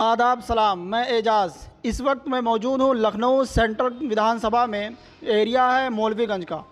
आदाब सलाम, मैं एजाज़। इस वक्त मैं मौजूद हूँ लखनऊ सेंट्रल विधानसभा में। एरिया है मौलवीगंज का।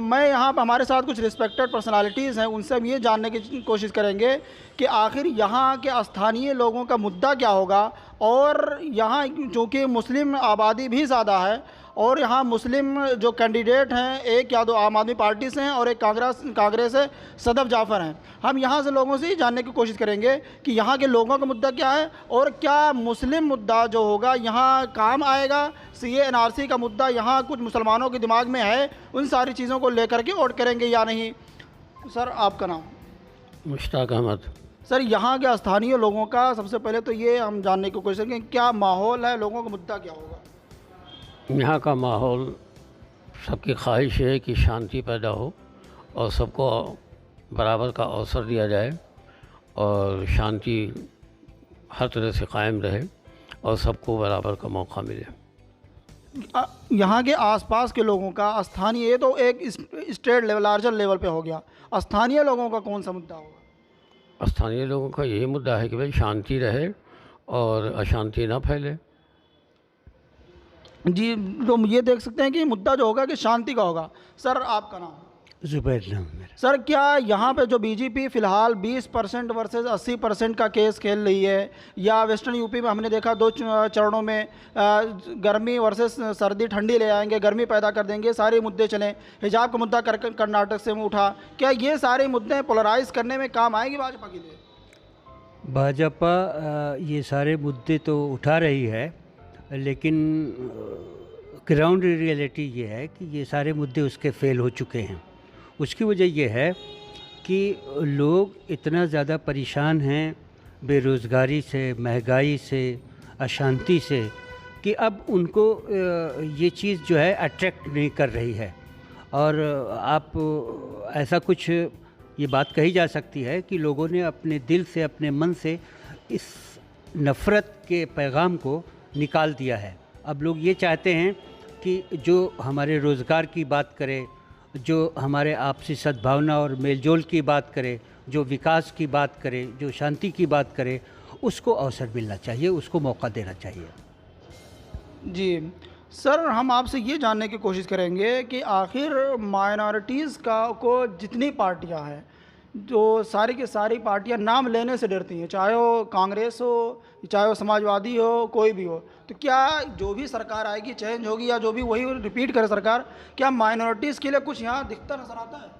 मैं यहाँ पर हमारे साथ कुछ रिस्पेक्टेड पर्सनालिटीज़ हैं, उनसे हम ये जानने की कोशिश करेंगे कि आखिर यहाँ के स्थानीय लोगों का मुद्दा क्या होगा। और यहाँ चूँकि मुस्लिम आबादी भी ज़्यादा है और यहाँ मुस्लिम जो कैंडिडेट हैं, एक या दो आम आदमी पार्टी से हैं और एक कांग्रेस से सदफ जाफ़र हैं। हम यहाँ से लोगों से ही जानने की कोशिश करेंगे कि यहाँ के लोगों का मुद्दा क्या है और क्या मुस्लिम मुद्दा जो होगा यहाँ काम आएगा। सीए एनआरसी का मुद्दा यहाँ कुछ मुसलमानों के दिमाग में है, उन सारी चीज़ों को लेकर के वोट करेंगे या नहीं। सर, आपका नाम? मुश्ताक अहमद। सर, यहाँ के स्थानीय लोगों का सबसे पहले तो ये हम जानने की कोशिश करेंगे क्या माहौल है, लोगों का मुद्दा क्या होगा। यहाँ का माहौल, सबकी ख्वाहिश है कि शांति पैदा हो और सबको बराबर का अवसर दिया जाए और शांति हर तरह से कायम रहे और सबको बराबर का मौका मिले। यहाँ के आसपास के लोगों का स्थानीय, ये तो एक स्टेट लेवल लार्जर लेवल पे हो गया, स्थानीय लोगों का कौन सा मुद्दा होगा? स्थानीय लोगों का यही मुद्दा है कि भाई शांति रहे और अशांति ना फैले। जी, तो ये देख सकते हैं कि मुद्दा जो होगा कि शांति का होगा। सर, आपका नाम? जुबैर नाम मेरा। सर, क्या यहाँ पे जो बीजेपी फ़िलहाल 20% वर्सेस 80% का केस खेल रही है, या वेस्टर्न यूपी में हमने देखा 2 चरणों में गर्मी वर्सेस सर्दी, ठंडी ले आएंगे, गर्मी पैदा कर देंगे, सारे मुद्दे चलें। हिजाब का मुद्दा कर्नाटक से उठा, क्या ये सारे मुद्दे पोलराइज करने में काम आएंगे भाजपा के लिए? भाजपा ये सारे मुद्दे तो उठा रही है, लेकिन ग्राउंड रियलिटी ये है कि ये सारे मुद्दे उसके फेल हो चुके हैं। उसकी वजह ये है कि लोग इतना ज़्यादा परेशान हैं बेरोज़गारी से, महंगाई से, अशांति से, कि अब उनको ये चीज़ जो है अट्रैक्ट नहीं कर रही है। और आप ऐसा कुछ ये बात कही जा सकती है कि लोगों ने अपने दिल से, अपने मन से इस नफ़रत के पैगाम को निकाल दिया है। अब लोग ये चाहते हैं कि जो हमारे रोज़गार की बात करे, जो हमारे आपसी सद्भावना और मेलजोल की बात करे, जो विकास की बात करे, जो शांति की बात करे, उसको अवसर मिलना चाहिए, उसको मौका देना चाहिए। जी सर, हम आपसे ये जानने की कोशिश करेंगे कि आखिर माइनॉरिटीज़ को जितनी पार्टियां हैं, जो सारी की सारी पार्टियां नाम लेने से डरती हैं, चाहे वो कांग्रेस हो, चाहे वो समाजवादी हो, कोई भी हो, तो क्या जो भी सरकार आएगी, चेंज होगी या जो भी वही रिपीट करे सरकार, क्या माइनॉरिटीज़ के लिए कुछ यहाँ दिखता नजर आता है?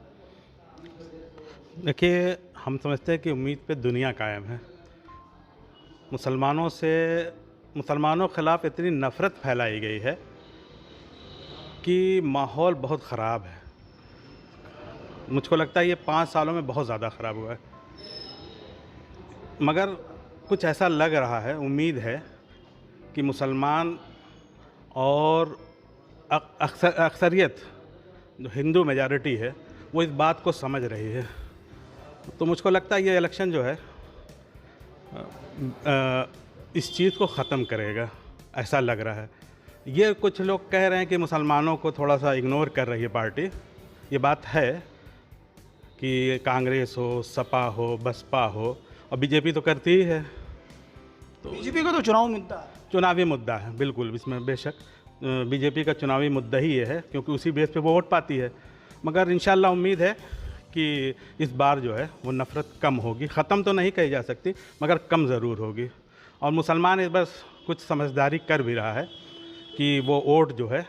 देखिए, हम समझते हैं कि उम्मीद पे दुनिया कायम है। मुसलमानों के ख़िलाफ़ इतनी नफ़रत फैलाई गई है कि माहौल बहुत ख़राब है। मुझको लगता है ये 5 सालों में बहुत ज़्यादा ख़राब हुआ है। मगर कुछ ऐसा लग रहा है, उम्मीद है कि मुसलमान और अक्सरियत जो हिंदू मेजॉरिटी है वो इस बात को समझ रही है। तो मुझको लगता है ये इलेक्शन जो है इस चीज़ को ख़त्म करेगा, ऐसा लग रहा है। ये कुछ लोग कह रहे हैं कि मुसलमानों को थोड़ा सा इग्नोर कर रही है पार्टी। ये बात है कि कांग्रेस हो, सपा हो, बसपा हो, और बीजेपी तो करती ही है। तो बीजेपी का तो चुनावी मुद्दा है, बिल्कुल, इसमें बेशक बीजेपी का चुनावी मुद्दा ही ये है, क्योंकि उसी बेस पे वो वोट पाती है। मगर इंशाल्लाह उम्मीद है कि इस बार जो है वो नफ़रत कम होगी। ख़त्म तो नहीं कही जा सकती, मगर कम ज़रूर होगी। और मुसलमान इस बस कुछ समझदारी कर भी रहा है कि वो वोट जो है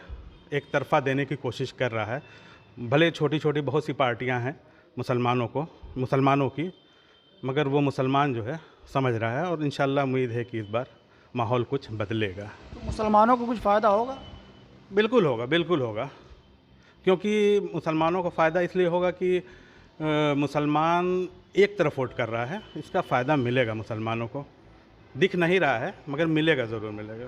एक तरफ़ा देने की कोशिश कर रहा है। भले छोटी छोटी बहुत सी पार्टियां हैं मुसलमानों की, मगर वो मुसलमान जो है समझ रहा है, और इंशाल्लाह उम्मीद है कि इस बार माहौल कुछ बदलेगा। तो मुसलमानों को कुछ फ़ायदा होगा? बिल्कुल होगा, बिल्कुल होगा, क्योंकि मुसलमानों को फ़ायदा इसलिए होगा कि मुसलमान एक तरफ वोट कर रहा है। इसका फ़ायदा मिलेगा मुसलमानों को, दिख नहीं रहा है मगर मिलेगा, ज़रूर मिलेगा।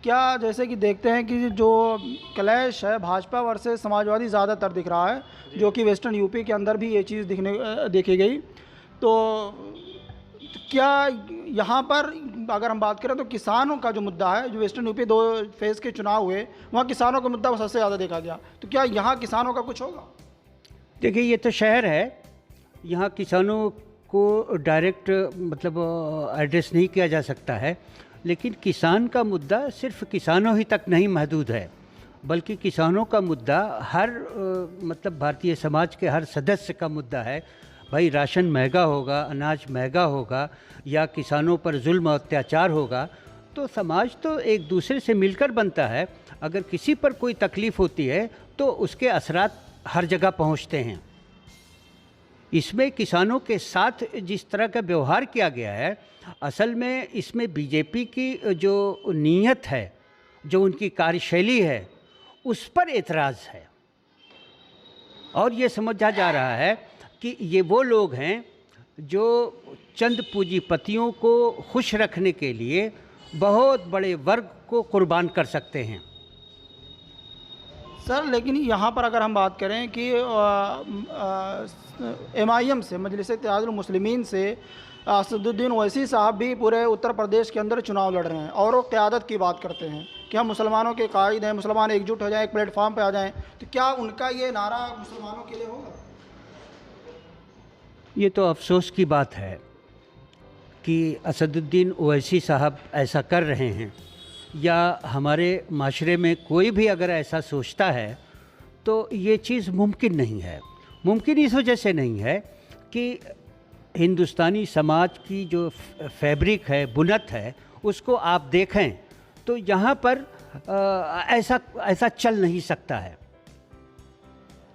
क्या जैसे कि देखते हैं कि जो क्लैश है भाजपा वर्सेस समाजवादी ज़्यादातर दिख रहा है, जो कि वेस्टर्न यूपी के अंदर भी ये चीज़ देखी गई, तो क्या यहाँ पर अगर हम बात करें तो किसानों का जो मुद्दा है, जो वेस्टर्न यूपी 2 फेज़ के चुनाव हुए, वहाँ किसानों का मुद्दा सबसे ज़्यादा देखा गया, तो क्या यहाँ किसानों का कुछ होगा? देखिए, ये तो शहर है, यहाँ किसानों को डायरेक्ट मतलब एड्रेस नहीं किया जा सकता है, लेकिन किसान का मुद्दा सिर्फ किसानों ही तक नहीं महदूद है, बल्कि किसानों का मुद्दा हर मतलब भारतीय समाज के हर सदस्य का मुद्दा है। भाई राशन महंगा होगा, अनाज महंगा होगा या किसानों पर जुल्म और अत्याचार होगा तो समाज तो एक दूसरे से मिलकर बनता है। अगर किसी पर कोई तकलीफ़ होती है तो उसके असरात हर जगह पहुंचते हैं। इसमें किसानों के साथ जिस तरह का व्यवहार किया गया है, असल में इसमें बीजेपी की जो नीयत है, जो उनकी कार्यशैली है, उस पर एतराज़ है। और ये समझा जा रहा है कि ये वो लोग हैं जो चंद पूंजीपतियों को खुश रखने के लिए बहुत बड़े वर्ग को कुर्बान कर सकते हैं। सर लेकिन यहाँ पर अगर हम बात करें कि MIM से, मजलिस इत्तेहादुल मुस्लिमीन से असदुद्दीन ओवैसी साहब भी पूरे उत्तर प्रदेश के अंदर चुनाव लड़ रहे हैं और वो क़यादत की बात करते हैं कि हम मुसलमानों के कायद हैं, मुसलमान एकजुट हो जाएं, एक प्लेटफॉर्म पे आ जाएं। तो क्या उनका ये नारा मुसलमानों के लिए होगा? ये तो अफसोस की बात है कि असदुद्दीन ओवैसी साहब ऐसा कर रहे हैं, या हमारे माशरे में कोई भी अगर ऐसा सोचता है तो ये चीज़ मुमकिन नहीं है। मुमकिन इस वजह से नहीं है कि हिंदुस्तानी समाज की जो फैब्रिक है, बुनत है, उसको आप देखें तो यहाँ पर ऐसा चल नहीं सकता है।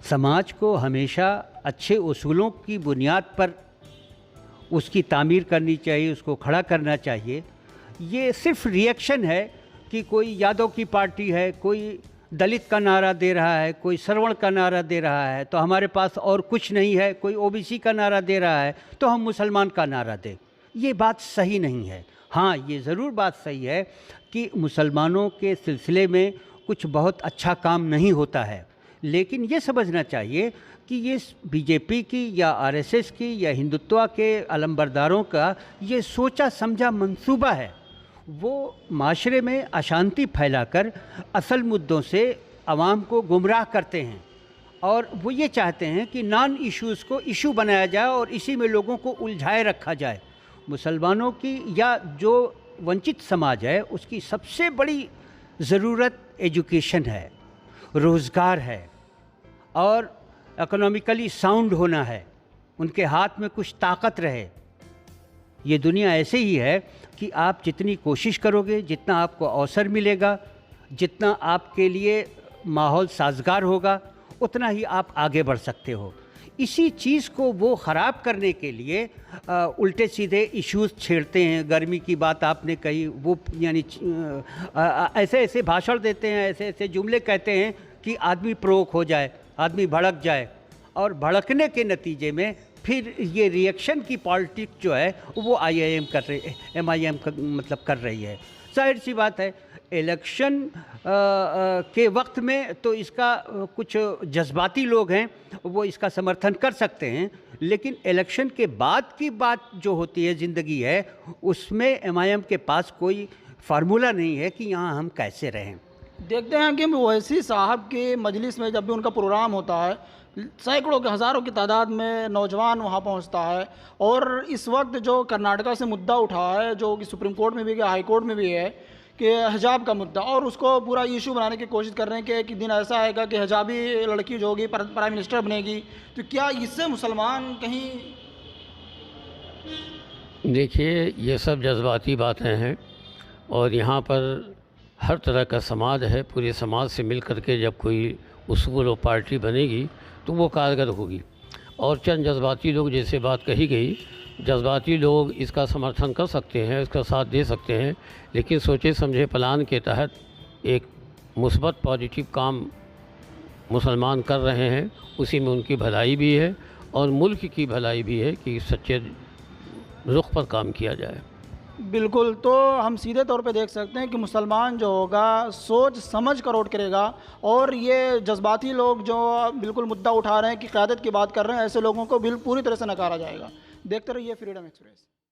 समाज को हमेशा अच्छे उसूलों की बुनियाद पर उसकी तामीर करनी चाहिए, उसको खड़ा करना चाहिए। ये सिर्फ रिएक्शन है कि कोई यादव की पार्टी है, कोई दलित का नारा दे रहा है, कोई श्रवण का नारा दे रहा है तो हमारे पास और कुछ नहीं है, कोई OBC का नारा दे रहा है तो हम मुसलमान का नारा दें। ये बात सही नहीं है। हाँ, ये ज़रूर बात सही है कि मुसलमानों के सिलसिले में कुछ बहुत अच्छा काम नहीं होता है, लेकिन ये समझना चाहिए कि ये बीजेपी की या RSS की या हिंदुत्व के अलंबरदारों का ये सोचा समझा मंसूबा है। वो माशरे में अशांति फैलाकर असल मुद्दों से आवाम को गुमराह करते हैं और वो ये चाहते हैं कि नॉन इश्यूज़ को इशू बनाया जाए और इसी में लोगों को उलझाए रखा जाए। मुसलमानों की या जो वंचित समाज है उसकी सबसे बड़ी ज़रूरत एजुकेशन है, रोज़गार है और इकोनॉमिकली साउंड होना है, उनके हाथ में कुछ ताकत रहे। ये दुनिया ऐसे ही है कि आप जितनी कोशिश करोगे, जितना आपको अवसर मिलेगा, जितना आपके लिए माहौल साजगार होगा, उतना ही आप आगे बढ़ सकते हो। इसी चीज़ को वो ख़राब करने के लिए उल्टे सीधे इश्यूज़ छेड़ते हैं। गर्मी की बात आपने कही, वो यानी ऐसे ऐसे भाषण देते हैं, ऐसे ऐसे जुमले कहते हैं कि आदमी प्रोवोक हो जाए, आदमी भड़क जाए, और भड़कने के नतीजे में फिर ये रिएक्शन की पॉलिटिक्स जो है वो MIM मतलब कर रही है। जाहिर सी बात है, इलेक्शन के वक्त में तो इसका कुछ जज्बाती लोग हैं वो इसका समर्थन कर सकते हैं, लेकिन इलेक्शन के बाद की बात जो होती है, ज़िंदगी है, उसमें MIM के पास कोई फार्मूला नहीं है कि यहाँ हम कैसे रहें। देखते हैं कि ओवैसी साहब के मजलिस में जब भी उनका प्रोग्राम होता है, सैकड़ों के हज़ारों की तादाद में नौजवान वहाँ पहुँचता है। और इस वक्त जो कर्नाटका से मुद्दा उठा है, जो कि सुप्रीम कोर्ट में भी है, हाई कोर्ट में भी है, कि हिजाब का मुद्दा, और उसको पूरा इशू बनाने की कोशिश कर रहे हैं कि एक दिन ऐसा आएगा कि हिजाबी लड़की जो होगी प्राइम मिनिस्टर बनेगी। तो क्या इससे मुसलमान कहीं? देखिए, ये सब जज्बाती बातें हैं और यहाँ पर हर तरह का समाज है। पूरे समाज से मिल कर के जब कोई उसूल और पार्टी बनेगी तो वो कारगर होगी। और चंद जज्बाती लोग, जैसे बात कही गई, जज्बाती लोग इसका समर्थन कर सकते हैं, इसका साथ दे सकते हैं, लेकिन सोचे समझे प्लान के तहत एक मुस्बत पॉजिटिव काम मुसलमान कर रहे हैं, उसी में उनकी भलाई भी है और मुल्क की भलाई भी है कि सच्चे रुख पर काम किया जाए। बिल्कुल। तो हम सीधे तौर पे देख सकते हैं कि मुसलमान जो होगा सोच समझ कर वोट करेगा, और ये जज्बाती लोग जो बिल्कुल मुद्दा उठा रहे हैं कि क़यादत की बात कर रहे हैं, ऐसे लोगों को बिल्कुल पूरी तरह से नकारा जाएगा। देखते रहिए फ्रीडम एक्सप्रेस।